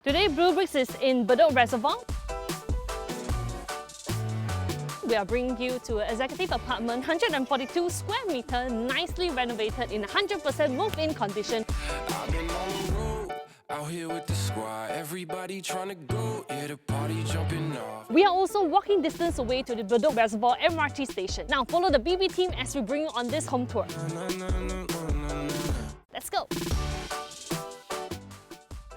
Today, bleubricks is in Bedok Reservoir. We are bringing you to an executive apartment, 142 square meter, nicely renovated in 100% move-in condition. I've been on the road, out here with the squad. Everybody trying to go, yeah, the party jumping off. We are also walking distance away to the Bedok Reservoir MRT station. Now follow the BB team as we bring you on this home tour. Let's go!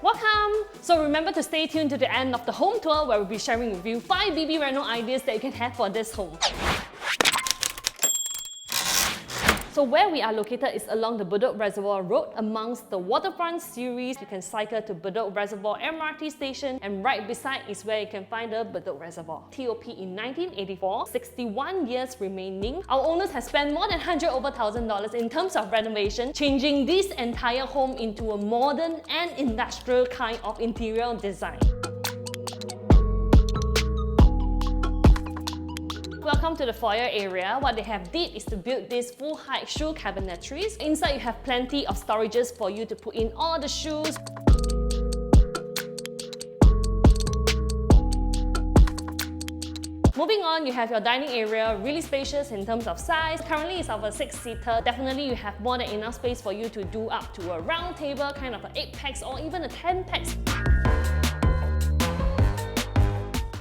Welcome! So remember to stay tuned to the end of the home tour where we'll be sharing with you 5 BB Reno ideas that you can have for this home. So where we are located is along the Bedok Reservoir Road amongst the waterfront series. You can cycle to Bedok Reservoir MRT station, and right beside is where you can find the Bedok Reservoir. TOP in 1984, 61 years remaining. Our owners have spent more than $100,000 in terms of renovation, changing this entire home into a modern and industrial kind of interior design. Welcome to the foyer area. What they have did is to build this full height shoe cabinetries. Inside you have plenty of storages for you to put in all the shoes. Moving on, you have your dining area, really spacious in terms of size. Currently it's of a 6-seater. Definitely you have more than enough space for you to do up to a round table, kind of an 8 packs or even a 10 packs.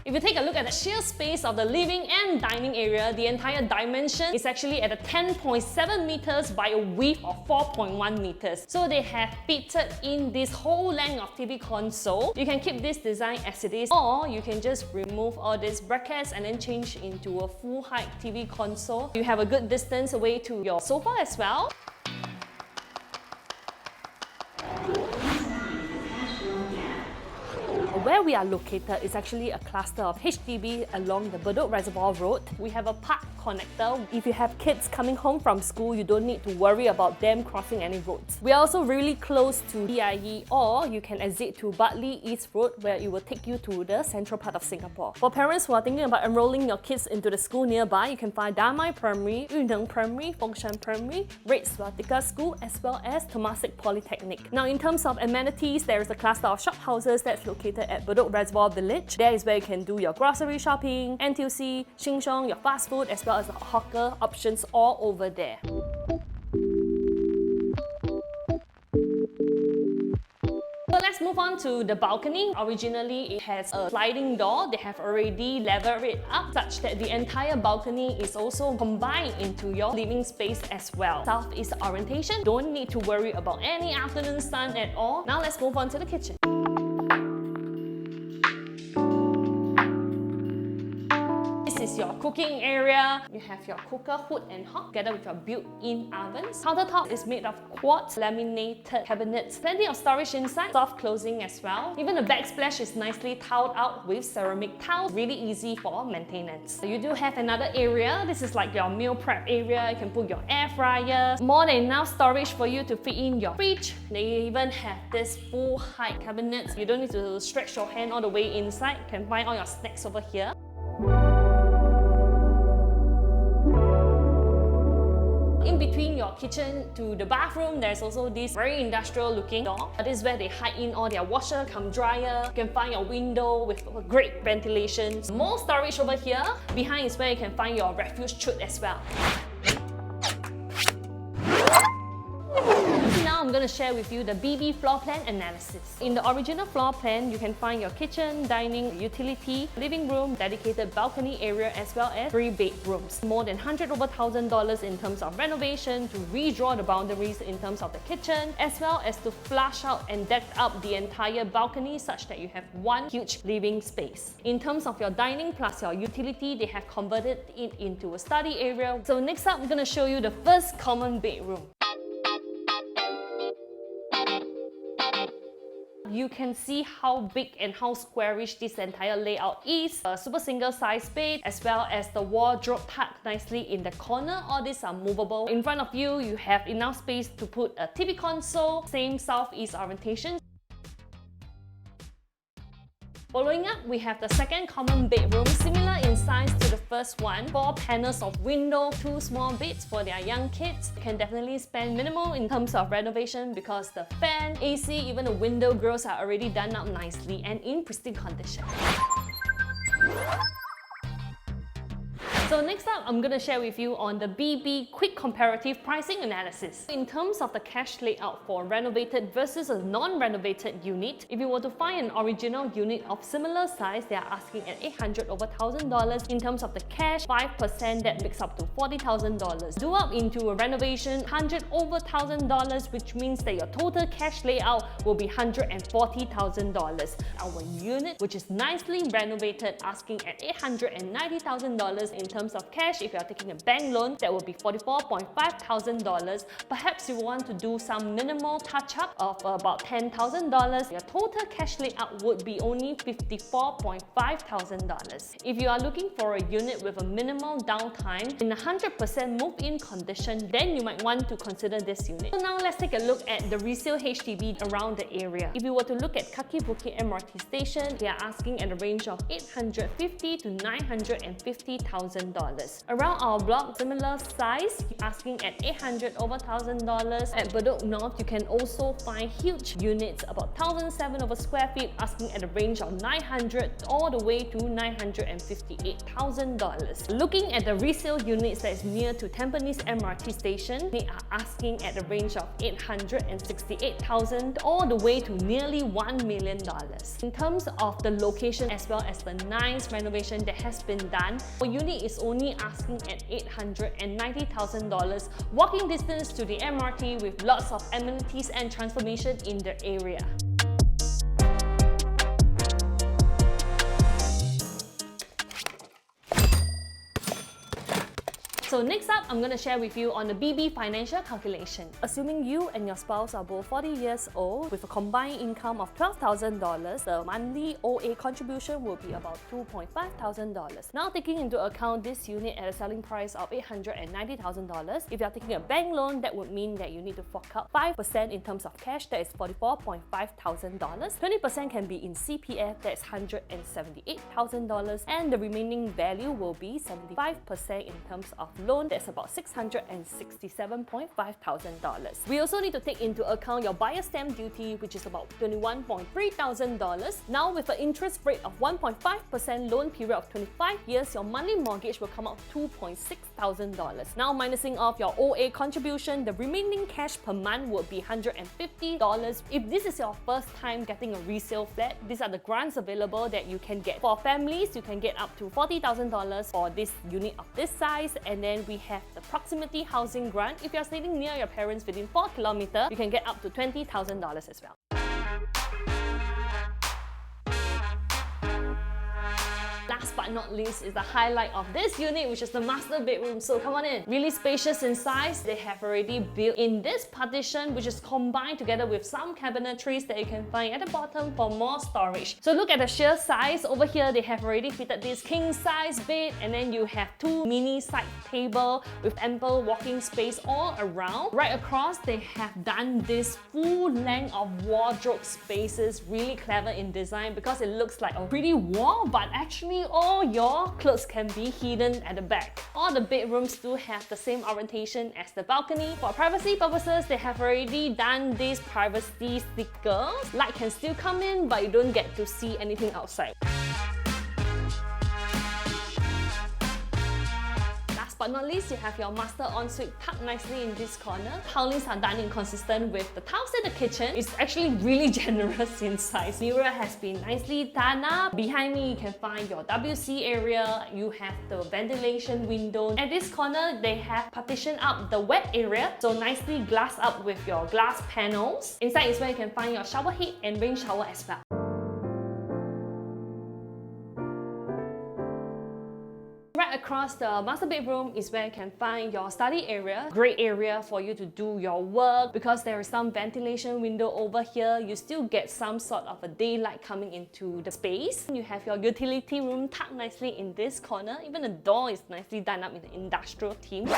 If you take a look at the sheer space of the living and dining area, the entire dimension is actually at a 10.7 meters by a width of 4.1 meters. So they have fitted in this whole length of TV console. You can keep this design as it is, or you can just remove all these brackets and then change into a full height TV console. You have a good distance away to your sofa as well. Where we are located is actually a cluster of HDB along the Bedok Reservoir Road. We have a park connector. If you have kids coming home from school, you don't need to worry about them crossing any roads. We are also really close to DIE, or you can exit to Bartley East Road where it will take you to the central part of Singapore. For parents who are thinking about enrolling your kids into the school nearby, you can find Damai Primary, Yuneng Primary, Fengshan Primary, Red Swatika School, as well as Temasek Polytechnic. Now in terms of amenities, there is a cluster of shophouses that's located at Bedok Reservoir Village. There is where you can do your grocery shopping, NTUC, Sheng Siong, your fast food, as well as the hawker options all over there. So let's move on to the balcony. Originally, it has a sliding door. They have already leveled it up such that the entire balcony is also combined into your living space as well. Southeast orientation, don't need to worry about any afternoon sun at all. Now let's move on to the kitchen. This is your cooking area. You have your cooker hood and hob together with your built-in ovens. Countertop is made of quartz laminated cabinets. Plenty of storage inside, soft closing as well. Even the backsplash is nicely tiled out with ceramic tiles. Really easy for maintenance. So you do have another area. This is like your meal prep area. You can put your air fryer. More than enough storage for you to fit in your fridge. They even have this full height cabinets. You don't need to stretch your hand all the way inside. You can find all your snacks over here. In between your kitchen to the bathroom, there's also this very industrial looking door. This is where they hide in all their washer cum dryer. You can find your window with great ventilation. More storage over here. Behind is where you can find your refuse chute as well. Now I'm going to share with you the BB floor plan analysis. In the original floor plan, you can find your kitchen, dining, utility, living room, dedicated balcony area, as well as 3 bedrooms. More than $100,000 in terms of renovation to redraw the boundaries in terms of the kitchen, as well as to flush out and deck up the entire balcony such that you have one huge living space. In terms of your dining plus your utility, they have converted it into a study area. So next up, I'm going to show you the first common bedroom. You can see how big and how squarish this entire layout is. A super single size bed, as well as the wardrobe tucked nicely in the corner. All these are movable. In front of you, you have enough space to put a TV console, same southeast orientation. Following up, we have the second common bedroom, similar in size to the first one. 4 panels of window, 2 small beds for their young kids. You can definitely spend minimal in terms of renovation because the fan, AC, even the window grills are already done up nicely and in pristine condition. So next up, I'm going to share with you on the BB quick comparative pricing analysis. In terms of the cash layout for renovated versus a non-renovated unit, if you were to find an original unit of similar size, they are asking at $800 over $1,000. In terms of the cash, 5% that makes up to $40,000. Do up into a renovation, $100 over $1,000, which means that your total cash layout will be $140,000. Our unit, which is nicely renovated, asking at $890,000 in terms of cash. If you are taking a bank loan, that will be $44,500. Perhaps you want to do some minimal touch-up of about $10,000. Your total cash layout would be only $54,500. If you are looking for a unit with a minimal downtime in 100% move-in condition, then you might want to consider this unit. So now let's take a look at the resale HDB around the area. If you were to look at Kaki Bukit MRT station, they are asking at a range of $850,000 to $950,000. Around our block, similar size, asking at $800 over $1,000. At Bedok North, you can also find huge units, about 1,007 over square feet, asking at a range of $900 all the way to $958,000. Looking at the resale units that is near to Tampines MRT station, they are asking at a range of $868,000 all the way to nearly $1 million. In terms of the location as well as the nice renovation that has been done, our unit is only asking at $890,000, walking distance to the MRT with lots of amenities and transformation in the area. So next up, I'm going to share with you on the BB financial calculation. Assuming you and your spouse are both 40 years old with a combined income of $12,000, the monthly OA contribution will be about $2,500. Now taking into account this unit at a selling price of $890,000, if you are taking a bank loan, that would mean that you need to fork out 5% in terms of cash, that is $44,500. 20% can be in CPF, that's $178,000, and the remaining value will be 75% in terms of loan, that's about $667,500. We also need to take into account your buyer's stamp duty, which is about $21,300. Now with an interest rate of 1.5%, loan period of 25 years, your monthly mortgage will come out $2,600. Now minusing off your OA contribution, the remaining cash per month would be $150. If this is your first time getting a resale flat, these are the grants available that you can get. For families, you can get up to $40,000 for this unit of this size, and then we have the proximity housing grant. If you're staying near your parents within 4 kilometers, you can get up to $20,000 as well. Last but not least is the highlight of this unit, which is the master bedroom. So come on in. Really spacious in size. They have already built in this partition, which is combined together with some cabinetries that you can find at the bottom for more storage. So look at the sheer size. Over here, they have already fitted this king size bed, and then you have 2 mini side table with ample walking space all around. Right across, they have done this full length of wardrobe spaces, really clever in design because it looks like a pretty wall, but actually all your clothes can be hidden at the back. All the bedrooms do have the same orientation as the balcony. For privacy purposes, they have already done these privacy stickers. Light can still come in, but you don't get to see anything outside. But not least, you have your master ensuite tucked nicely in this corner. Tilings are done inconsistent with the tiles in the kitchen. It's actually really generous in size. Mirror has been nicely done up. Behind me, you can find your WC area. You have the ventilation window. At this corner, they have partitioned up the wet area, so nicely glassed up with your glass panels. Inside is where you can find your shower head and rain shower as well. Right across the master bedroom is where you can find your study area. Great area for you to do your work. Because there is some ventilation window over here, you still get some sort of a daylight coming into the space. You have your utility room tucked nicely in this corner. Even the door is nicely done up in the industrial theme.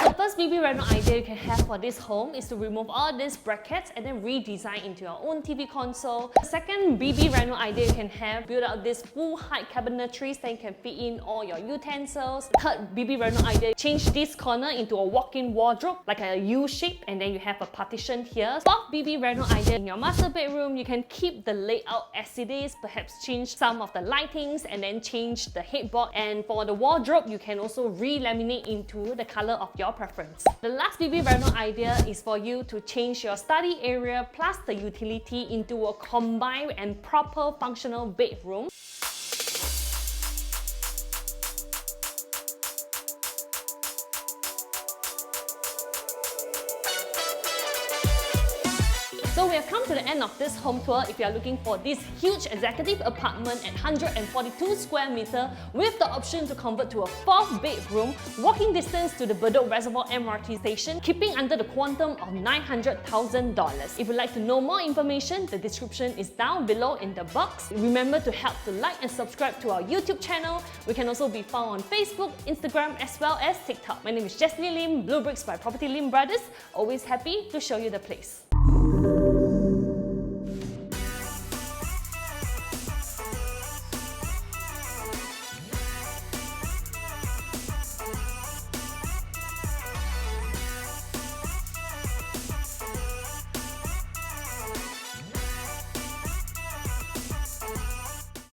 The first BB reno idea you can have for this home is to remove all these brackets and then redesign into your own TV console. The second BB reno idea you can have, build out this full height cabinetries that you can fit in all your utensils. Third BB reno idea, change this corner into a walk-in wardrobe like a U shape, and then you have a partition here. Fourth BB reno idea, in your master bedroom you can keep the layout as it is, perhaps change some of the lightings and then change the headboard, and for the wardrobe you can also re-laminate into the color of your preference. The last BB reno idea is for you to change your study area plus the utility into a combined and proper functional bedroom. So we have come to the end of this home tour. If you are looking for this huge executive apartment at 142 square meter with the option to convert to a 4th bedroom, walking distance to the Bedok Reservoir MRT station, keeping under the quantum of $900,000. If you'd like to know more information, the description is down below in the box. Remember to help to like and subscribe to our YouTube channel. We can also be found on Facebook, Instagram as well as TikTok. My name is Jesley Lim, bleubricks by PropertyLimBrothers. Always happy to show you the place.